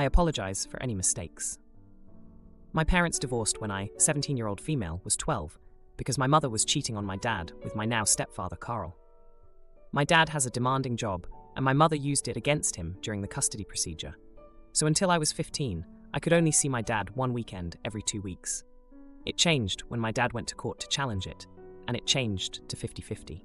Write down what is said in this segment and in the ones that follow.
I apologize for any mistakes. My parents divorced when I, 17-year-old female, was 12 because my mother was cheating on my dad with my now stepfather, Carl. My dad has a demanding job, and my mother used it against him during the custody procedure. So until I was 15, I could only see my dad one weekend every 2 weeks. It changed when my dad went to court to challenge it, and it changed to 50-50.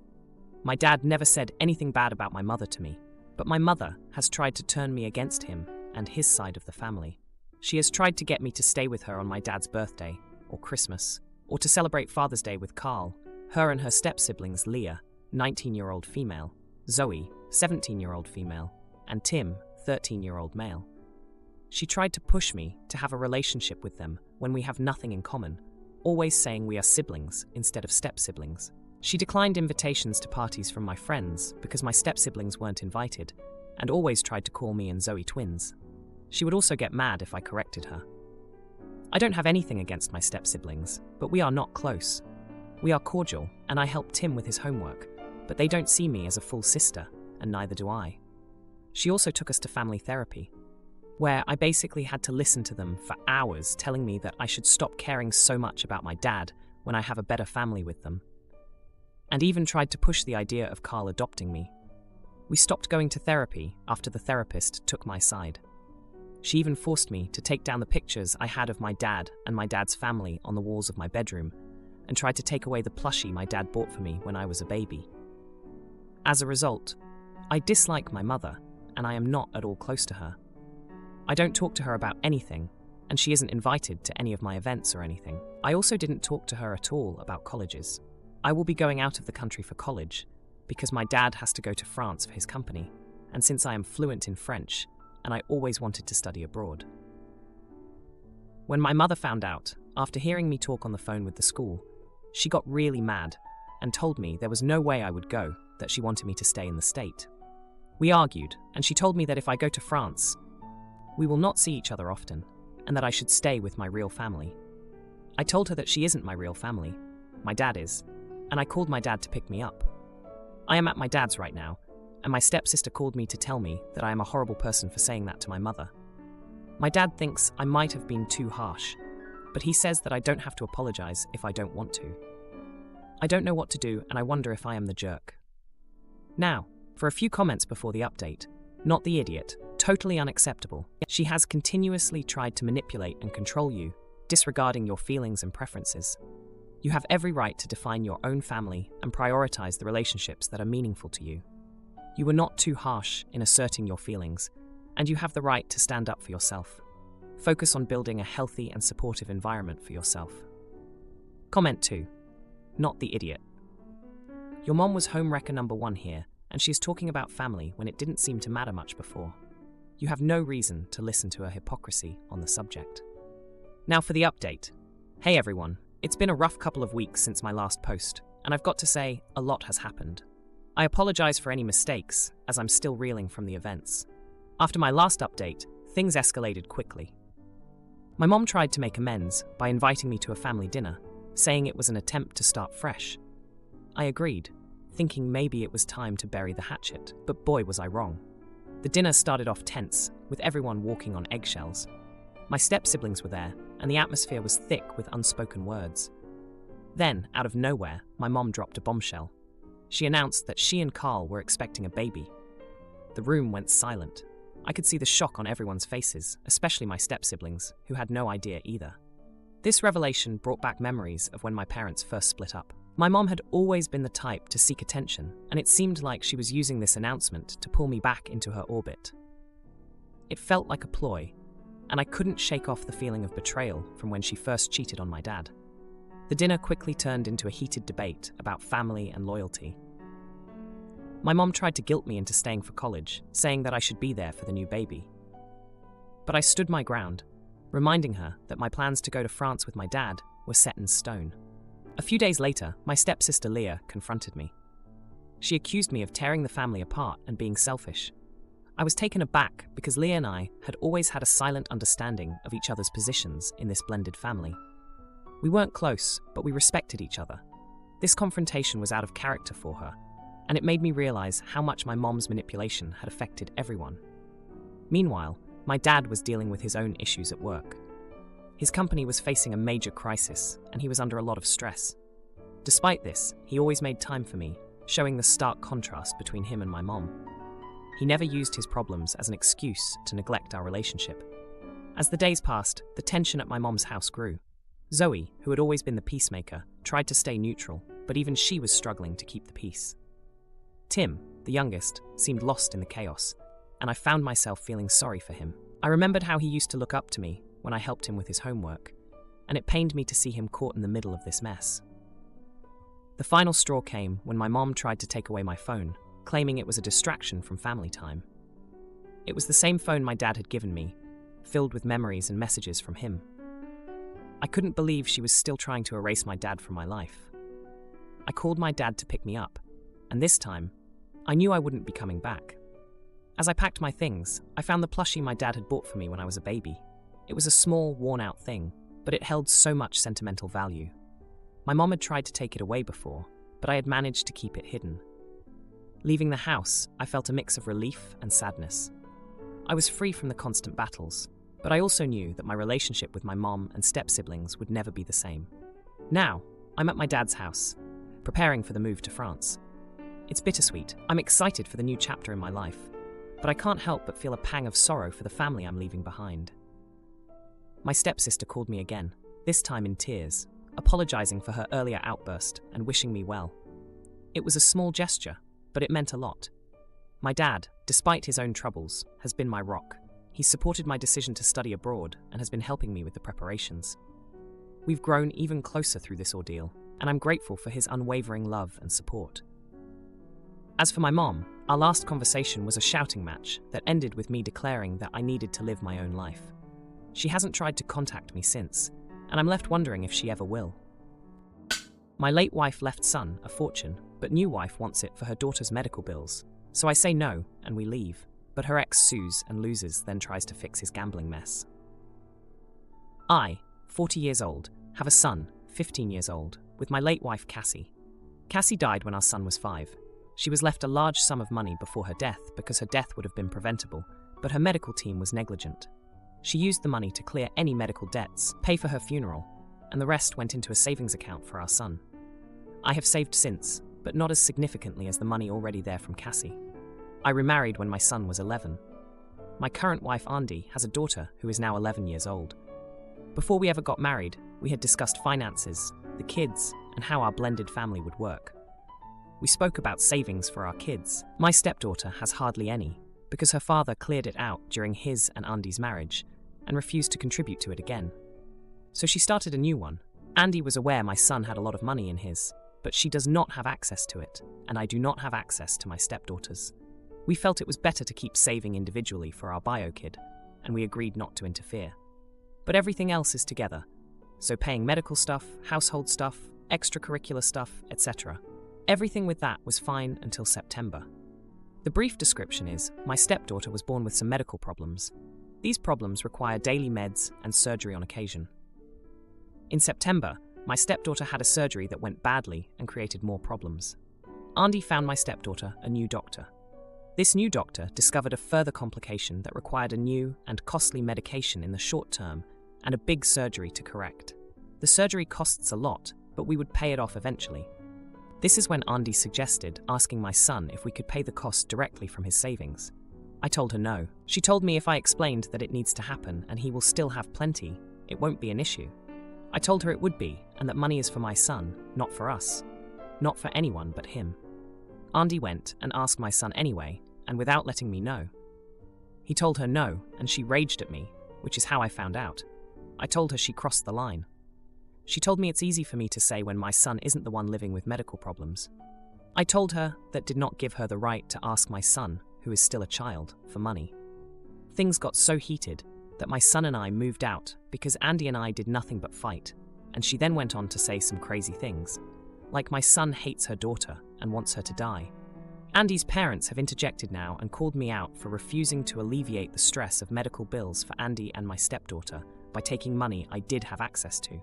My dad never said anything bad about my mother to me, but my mother has tried to turn me against him and his side of the family. She has tried to get me to stay with her on my dad's birthday, or Christmas, or to celebrate Father's Day with Carl, her and her step-siblings Leah, 19-year-old female, Zoe, 17-year-old female, and Tim, 13-year-old male. She tried to push me to have a relationship with them when we have nothing in common, always saying we are siblings instead of step-siblings. She declined invitations to parties from my friends because my step-siblings weren't invited, and always tried to call me and Zoe twins. She would also get mad if I corrected her. I don't have anything against my step-siblings, but we are not close. We are cordial, and I help Tim with his homework, but they don't see me as a full sister, and neither do I. She also took us to family therapy, where I basically had to listen to them for hours telling me that I should stop caring so much about my dad when I have a better family with them, and even tried to push the idea of Carl adopting me. We stopped going to therapy after the therapist took my side. She even forced me to take down the pictures I had of my dad and my dad's family on the walls of my bedroom, and tried to take away the plushie my dad bought for me when I was a baby. As a result, I dislike my mother, and I am not at all close to her. I don't talk to her about anything, and she isn't invited to any of my events or anything. I also didn't talk to her at all about colleges. I will be going out of the country for college, because my dad has to go to France for his company, and since I am fluent in French, and I always wanted to study abroad. When my mother found out, after hearing me talk on the phone with the school, she got really mad and told me there was no way I would go, that she wanted me to stay in the state. We argued, and she told me that if I go to France, we will not see each other often, and that I should stay with my real family. I told her that she isn't my real family, my dad is, and I called my dad to pick me up. I am at my dad's right now, and my stepsister called me to tell me that I am a horrible person for saying that to my mother. My dad thinks I might have been too harsh, but he says that I don't have to apologize if I don't want to. I don't know what to do, and I wonder if I am the jerk. Now, for a few comments before the update. Not the idiot. Totally unacceptable. She has continuously tried to manipulate and control you, disregarding your feelings and preferences. You have every right to define your own family and prioritize the relationships that are meaningful to you. You were not too harsh in asserting your feelings, and you have the right to stand up for yourself. Focus on building a healthy and supportive environment for yourself. Comment 2. Not the idiot. Your mom was homewrecker number 1 here, and she is talking about family when it didn't seem to matter much before. You have no reason to listen to her hypocrisy on the subject. Now for the update. Hey everyone, it's been a rough couple of weeks since my last post, and I've got to say, a lot has happened. I apologize for any mistakes, as I'm still reeling from the events. After my last update, things escalated quickly. My mom tried to make amends by inviting me to a family dinner, saying it was an attempt to start fresh. I agreed, thinking maybe it was time to bury the hatchet, but boy was I wrong. The dinner started off tense, with everyone walking on eggshells. My step-siblings were there, and the atmosphere was thick with unspoken words. Then, out of nowhere, my mom dropped a bombshell. She announced that she and Carl were expecting a baby. The room went silent. I could see the shock on everyone's faces, especially my step-siblings, who had no idea either. This revelation brought back memories of when my parents first split up. My mom had always been the type to seek attention, and it seemed like she was using this announcement to pull me back into her orbit. It felt like a ploy, and I couldn't shake off the feeling of betrayal from when she first cheated on my dad. The dinner quickly turned into a heated debate about family and loyalty. My mom tried to guilt me into staying for college, saying that I should be there for the new baby. But I stood my ground, reminding her that my plans to go to France with my dad were set in stone. A few days later, my stepsister Leah confronted me. She accused me of tearing the family apart and being selfish. I was taken aback because Leah and I had always had a silent understanding of each other's positions in this blended family. We weren't close, but we respected each other. This confrontation was out of character for her, and it made me realize how much my mom's manipulation had affected everyone. Meanwhile, My dad was dealing with his own issues at work. His company was facing a major crisis, and he was under a lot of stress. Despite this, he always made time for me, showing the stark contrast between him and my mom. He never used his problems as an excuse to neglect our relationship. As the days passed, the tension at my mom's house grew. Zoe, who had always been the peacemaker, tried to stay neutral, but even she was struggling to keep the peace. Tim, the youngest, seemed lost in the chaos, and I found myself feeling sorry for him. I remembered how he used to look up to me when I helped him with his homework, and it pained me to see him caught in the middle of this mess. The final straw came when my mom tried to take away my phone, claiming it was a distraction from family time. It was the same phone my dad had given me, filled with memories and messages from him. I couldn't believe she was still trying to erase my dad from my life. I called my dad to pick me up, and this time, I knew I wouldn't be coming back. As I packed my things, I found the plushie my dad had bought for me when I was a baby. It was a small, worn-out thing, but it held so much sentimental value. My mom had tried to take it away before, but I had managed to keep it hidden. Leaving the house, I felt a mix of relief and sadness. I was free from the constant battles, but I also knew that my relationship with my mom and step-siblings would never be the same. Now, I'm at my dad's house, preparing for the move to France. It's bittersweet. I'm excited for the new chapter in my life, but I can't help but feel a pang of sorrow for the family I'm leaving behind. My stepsister called me again, this time in tears, apologizing for her earlier outburst and wishing me well. It was a small gesture, but it meant a lot. My dad, despite his own troubles, has been my rock. He's supported my decision to study abroad and has been helping me with the preparations. We've grown even closer through this ordeal, and I'm grateful for his unwavering love and support. As for my mom, our last conversation was a shouting match that ended with me declaring that I needed to live my own life. She hasn't tried to contact me since, and I'm left wondering if she ever will. My late wife left son a fortune, but new wife wants it for her daughter's medical bills, so I say no and we leave, but her ex sues and loses, then tries to fix his gambling mess. I, 40 years old, have a son, 15 years old, with my late wife Cassie. Cassie died when our son was 5. She was left a large sum of money before her death because her death would have been preventable, but her medical team was negligent. She used the money to clear any medical debts, pay for her funeral, and the rest went into a savings account for our son. I have saved since, but not as significantly as the money already there from Cassie. I remarried when my son was 11. My current wife Andy has a daughter who is now 11 years old. Before we ever got married, we had discussed finances, the kids, and how our blended family would work. We spoke about savings for our kids. My stepdaughter has hardly any, because her father cleared it out during his and Andy's marriage, and refused to contribute to it again. So she started a new one. Andy was aware my son had a lot of money in his, but she does not have access to it, and I do not have access to my stepdaughters. We felt it was better to keep saving individually for our bio kid, and we agreed not to interfere. But everything else is together, so paying medical stuff, household stuff, extracurricular stuff, etc. Everything with that was fine until September. The brief description is, my stepdaughter was born with some medical problems. These problems require daily meds and surgery on occasion. In September, my stepdaughter had a surgery that went badly and created more problems. Andy found my stepdaughter a new doctor. This new doctor discovered a further complication that required a new and costly medication in the short term and a big surgery to correct. The surgery costs a lot, but we would pay it off eventually. This is when Andy suggested asking my son if we could pay the cost directly from his savings. I told her no. She told me if I explained that it needs to happen and he will still have plenty, it won't be an issue. I told her it would be, and that money is for my son, not for us. Not for anyone but him. Andy went and asked my son anyway, and without letting me know. He told her no, and she raged at me, which is how I found out. I told her she crossed the line. She told me it's easy for me to say when my son isn't the one living with medical problems. I told her that did not give her the right to ask my son, who is still a child, for money. Things got so heated that my son and I moved out because Andy and I did nothing but fight, and she then went on to say some crazy things, like my son hates her daughter and wants her to die. Andy's parents have interjected now and called me out for refusing to alleviate the stress of medical bills for Andy and my stepdaughter by taking money I did have access to.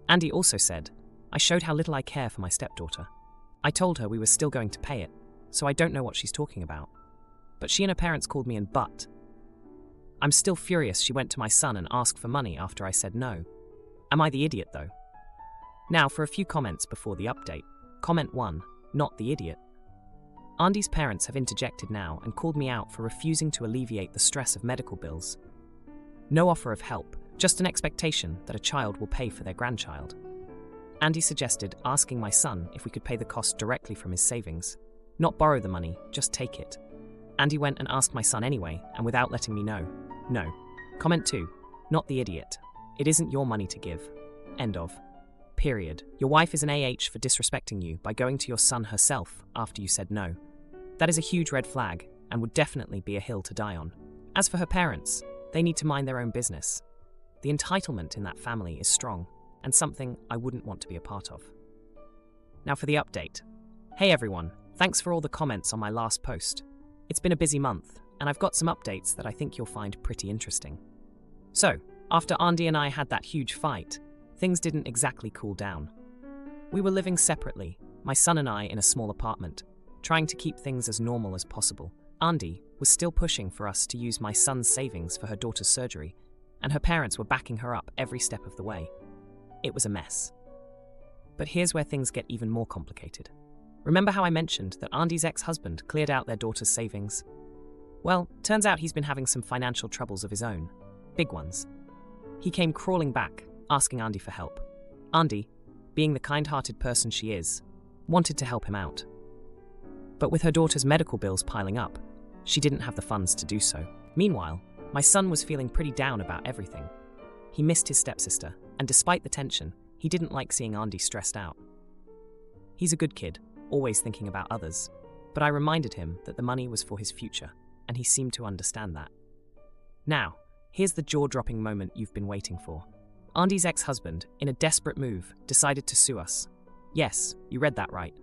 Andy also said, I showed how little I care for my stepdaughter. I told her we were still going to pay it, so I don't know what she's talking about. But she and her parents called me an butt. I'm still furious she went to my son and asked for money after I said no. Am I the idiot though? Now for a few comments before the update. Comment 1. Not the idiot. Andy's parents have interjected now and called me out for refusing to alleviate the stress of medical bills. No offer of help, just an expectation that a child will pay for their grandchild. Andy suggested asking my son if we could pay the cost directly from his savings. Not borrow the money, just take it. Andy went and asked my son anyway, and without letting me know. No. Comment 2. Not the idiot. It isn't your money to give. End of. Period. Your wife is an AH for disrespecting you by going to your son herself after you said no. That is a huge red flag and would definitely be a hill to die on. As for her parents, they need to mind their own business. The entitlement in that family is strong and something I wouldn't want to be a part of. Now for the update. Hey everyone, thanks for all the comments on my last post. It's been a busy month, and I've got some updates that I think you'll find pretty interesting. So, after Andy and I had that huge fight, things didn't exactly cool down. We were living separately, my son and I in a small apartment, trying to keep things as normal as possible. Andy was still pushing for us to use my son's savings for her daughter's surgery, and her parents were backing her up every step of the way. It was a mess. But here's where things get even more complicated. Remember how I mentioned that Andy's ex-husband cleared out their daughter's savings? Well, turns out he's been having some financial troubles of his own. Big ones. He came crawling back, asking Andy for help. Andy, being the kind-hearted person she is, wanted to help him out. But with her daughter's medical bills piling up, she didn't have the funds to do so. Meanwhile, my son was feeling pretty down about everything. He missed his stepsister, and despite the tension, he didn't like seeing Andy stressed out. He's a good kid, always thinking about others, but I reminded him that the money was for his future, and he seemed to understand that. Now, here's the jaw-dropping moment you've been waiting for. Andy's ex-husband, in a desperate move, decided to sue us. Yes, you read that right.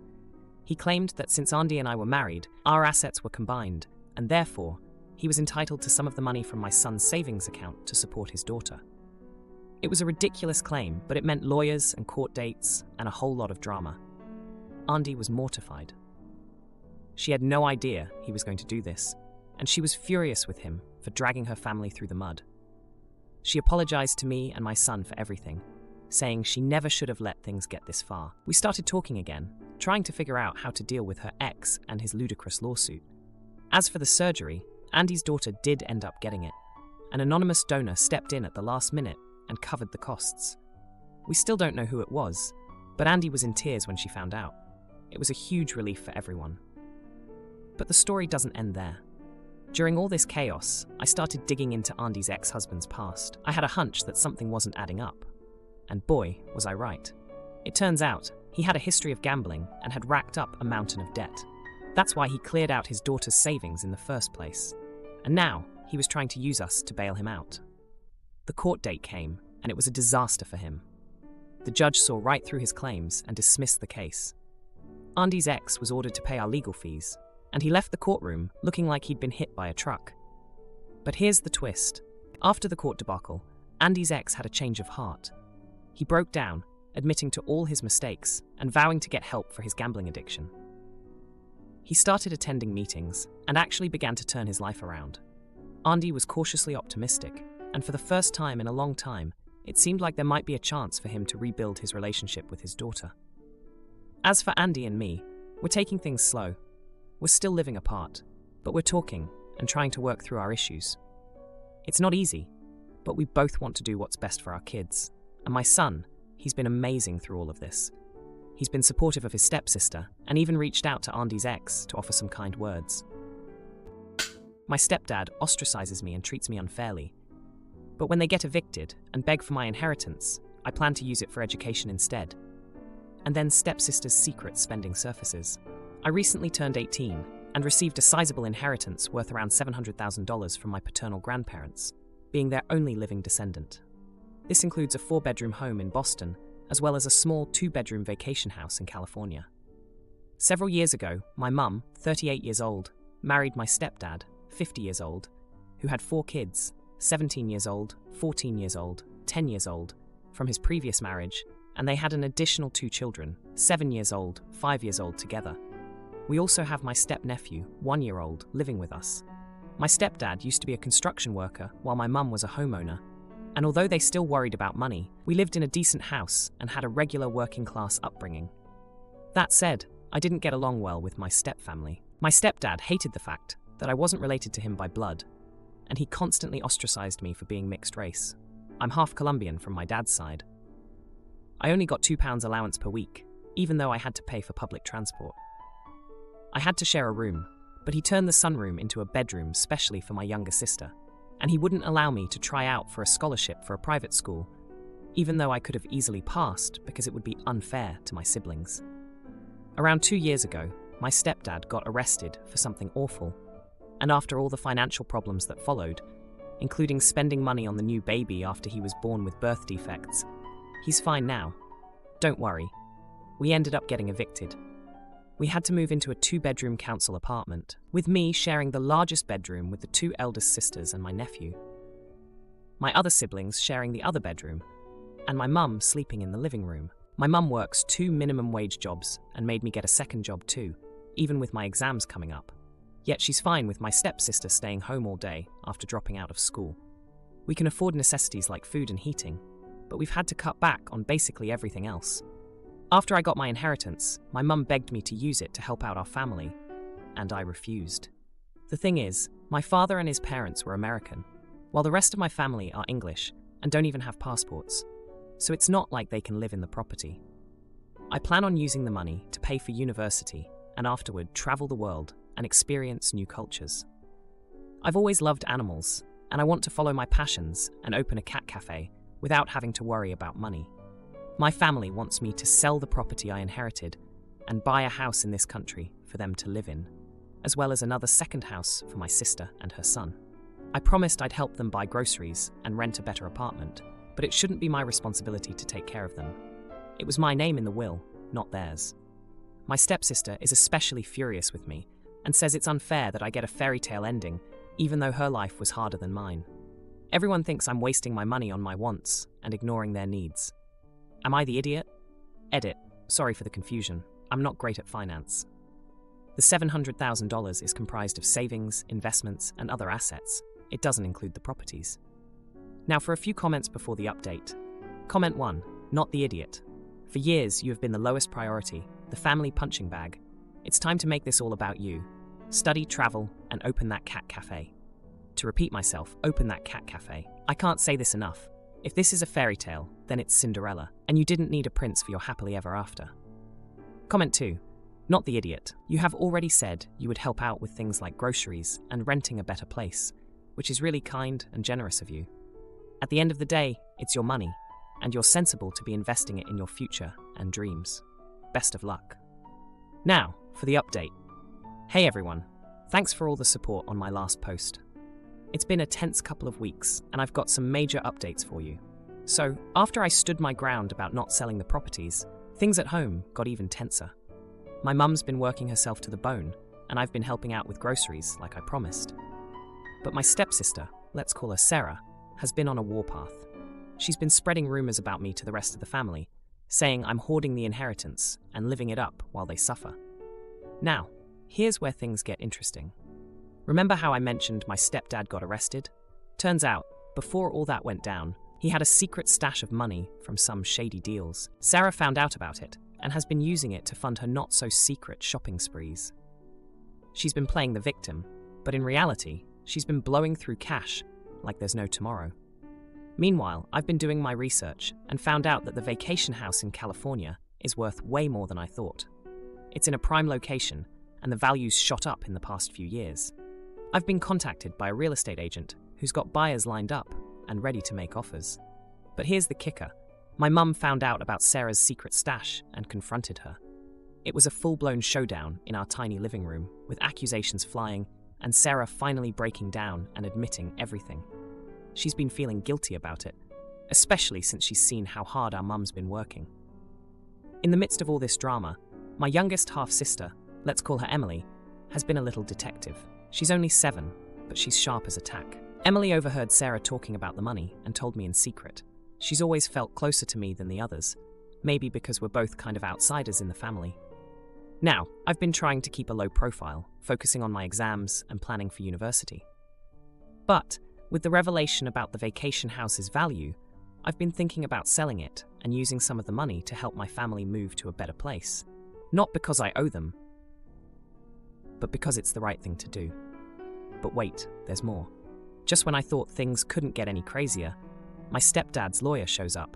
He claimed that since Andy and I were married, our assets were combined, and therefore, he was entitled to some of the money from my son's savings account to support his daughter. It was a ridiculous claim, but it meant lawyers and court dates and a whole lot of drama. Andy was mortified. She had no idea he was going to do this, and she was furious with him for dragging her family through the mud. She apologized to me and my son for everything, saying she never should have let things get this far. We started talking again, trying to figure out how to deal with her ex and his ludicrous lawsuit. As for the surgery, Andy's daughter did end up getting it. An anonymous donor stepped in at the last minute and covered the costs. We still don't know who it was, but Andy was in tears when she found out. It was a huge relief for everyone. But the story doesn't end there. During all this chaos, I started digging into Andy's ex-husband's past. I had a hunch that something wasn't adding up. And boy, was I right. It turns out, he had a history of gambling and had racked up a mountain of debt. That's why he cleared out his daughter's savings in the first place. And now, he was trying to use us to bail him out. The court date came, and it was a disaster for him. The judge saw right through his claims and dismissed the case. Andy's ex was ordered to pay our legal fees, and he left the courtroom looking like he'd been hit by a truck. But here's the twist. After the court debacle, Andy's ex had a change of heart. He broke down, admitting to all his mistakes and vowing to get help for his gambling addiction. He started attending meetings and actually began to turn his life around. Andy was cautiously optimistic, and for the first time in a long time, it seemed like there might be a chance for him to rebuild his relationship with his daughter. As for Andy and me, we're taking things slow. We're still living apart, but we're talking and trying to work through our issues. It's not easy, but we both want to do what's best for our kids. And my son, he's been amazing through all of this. He's been supportive of his stepsister and even reached out to Andy's ex to offer some kind words. My stepdad ostracizes me and treats me unfairly. But when they get evicted and beg for my inheritance, I plan to use it for education instead. And then stepsister's secret spending surfaces. I recently turned 18 and received a sizable inheritance worth around $700,000 from my paternal grandparents, being their only living descendant. This includes a 4-bedroom home in Boston, as well as a small 2-bedroom vacation house in California. Several years ago, my mum, 38 years old, married my stepdad, 50 years old, who had 4 kids, 17 years old, 14 years old, 10 years old, from his previous marriage, and they had an additional 2 children, 7 years old, 5 years old together. We also have my step-nephew, 1-year-old, living with us. My stepdad used to be a construction worker while my mum was a homeowner, and although they still worried about money, we lived in a decent house and had a regular working-class upbringing. That said, I didn't get along well with my stepfamily. My stepdad hated the fact that I wasn't related to him by blood, and he constantly ostracized me for being mixed race. I'm half Colombian from my dad's side. I only got £2 allowance per week, even though I had to pay for public transport. I had to share a room, but he turned the sunroom into a bedroom specially for my younger sister, and he wouldn't allow me to try out for a scholarship for a private school, even though I could have easily passed because it would be unfair to my siblings. Around 2 years ago, my stepdad got arrested for something awful, and after all the financial problems that followed, including spending money on the new baby after he was born with birth defects, he's fine now. Don't worry. We ended up getting evicted. We had to move into a 2-bedroom council apartment, with me sharing the largest bedroom with the 2 eldest sisters and my nephew. My other siblings sharing the other bedroom, and my mum sleeping in the living room. My mum works 2 minimum wage jobs and made me get a second job too, even with my exams coming up. Yet she's fine with my stepsister staying home all day after dropping out of school. We can afford necessities like food and heating, but we've had to cut back on basically everything else. After I got my inheritance, my mum begged me to use it to help out our family, and I refused. The thing is, my father and his parents were American, while the rest of my family are English and don't even have passports, so it's not like they can live in the property. I plan on using the money to pay for university and afterward travel the world and experience new cultures. I've always loved animals, and I want to follow my passions and open a cat cafe without having to worry about money. My family wants me to sell the property I inherited and buy a house in this country for them to live in, as well as another second house for my sister and her son. I promised I'd help them buy groceries and rent a better apartment, but it shouldn't be my responsibility to take care of them. It was my name in the will, not theirs. My stepsister is especially furious with me and says it's unfair that I get a fairy tale ending, even though her life was harder than mine. Everyone thinks I'm wasting my money on my wants and ignoring their needs. Am I the idiot? Edit. Sorry for the confusion. I'm not great at finance. The $700,000 is comprised of savings, investments, and other assets. It doesn't include the properties. Now for a few comments before the update. Comment 1. Not the idiot. For years, you have been the lowest priority, the family punching bag. It's time to make this all about you. Study, travel, and open that cat cafe. To repeat myself, open that cat cafe. I can't say this enough. If this is a fairy tale, then it's Cinderella, and you didn't need a prince for your happily ever after. Comment 2. Not the idiot. You have already said you would help out with things like groceries and renting a better place, which is really kind and generous of you. At the end of the day, it's your money, and you're sensible to be investing it in your future and dreams. Best of luck. Now, for the update. Hey everyone, thanks for all the support on my last post. It's been a tense couple of weeks, and I've got some major updates for you. So, after I stood my ground about not selling the properties, things at home got even tenser. My mum's been working herself to the bone, and I've been helping out with groceries like I promised. But my stepsister, let's call her Sarah, has been on a warpath. She's been spreading rumors about me to the rest of the family, saying I'm hoarding the inheritance and living it up while they suffer. Now, here's where things get interesting. Remember how I mentioned my stepdad got arrested? Turns out, before all that went down, he had a secret stash of money from some shady deals. Sarah found out about it and has been using it to fund her not-so-secret shopping sprees. She's been playing the victim, but in reality, she's been blowing through cash like there's no tomorrow. Meanwhile, I've been doing my research and found out that the vacation house in California is worth way more than I thought. It's in a prime location, and the value's shot up in the past few years. I've been contacted by a real estate agent who's got buyers lined up and ready to make offers. But here's the kicker. My mum found out about Sarah's secret stash and confronted her. It was a full-blown showdown in our tiny living room, with accusations flying and Sarah finally breaking down and admitting everything. She's been feeling guilty about it, especially since she's seen how hard our mum's been working. In the midst of all this drama, my youngest half-sister, let's call her Emily, has been a little detective. She's only 7, but she's sharp as a tack. Emily overheard Sarah talking about the money and told me in secret. She's always felt closer to me than the others, maybe because we're both kind of outsiders in the family. Now, I've been trying to keep a low profile, focusing on my exams and planning for university. But with the revelation about the vacation house's value, I've been thinking about selling it and using some of the money to help my family move to a better place. Not because I owe them, but because it's the right thing to do. But wait, there's more. Just when I thought things couldn't get any crazier, my stepdad's lawyer shows up.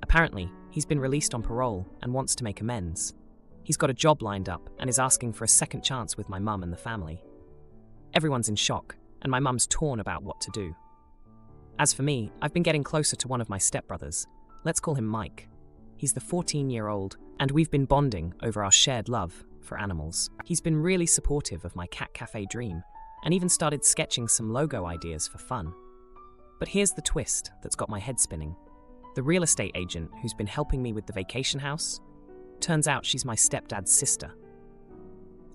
Apparently, he's been released on parole and wants to make amends. He's got a job lined up and is asking for a second chance with my mum and the family. Everyone's in shock, and my mum's torn about what to do. As for me, I've been getting closer to one of my stepbrothers. Let's call him Mike. He's the 14-year-old, and we've been bonding over our shared love for animals. He's been really supportive of my cat cafe dream, and even started sketching some logo ideas for fun. But here's the twist that's got my head spinning. The real estate agent who's been helping me with the vacation house, turns out she's my stepdad's sister.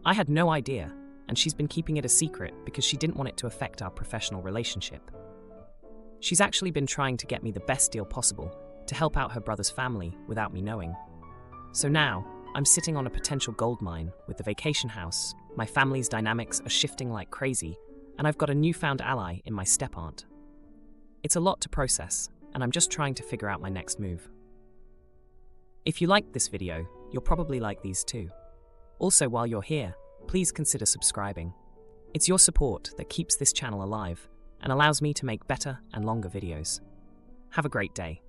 I had no idea, and she's been keeping it a secret because she didn't want it to affect our professional relationship. She's actually been trying to get me the best deal possible to help out her brother's family without me knowing. So now, I'm sitting on a potential goldmine with the vacation house, my family's dynamics are shifting like crazy, and I've got a newfound ally in my step-aunt. It's a lot to process, and I'm just trying to figure out my next move. If you liked this video, you'll probably like these too. Also, while you're here, please consider subscribing. It's your support that keeps this channel alive and allows me to make better and longer videos. Have a great day.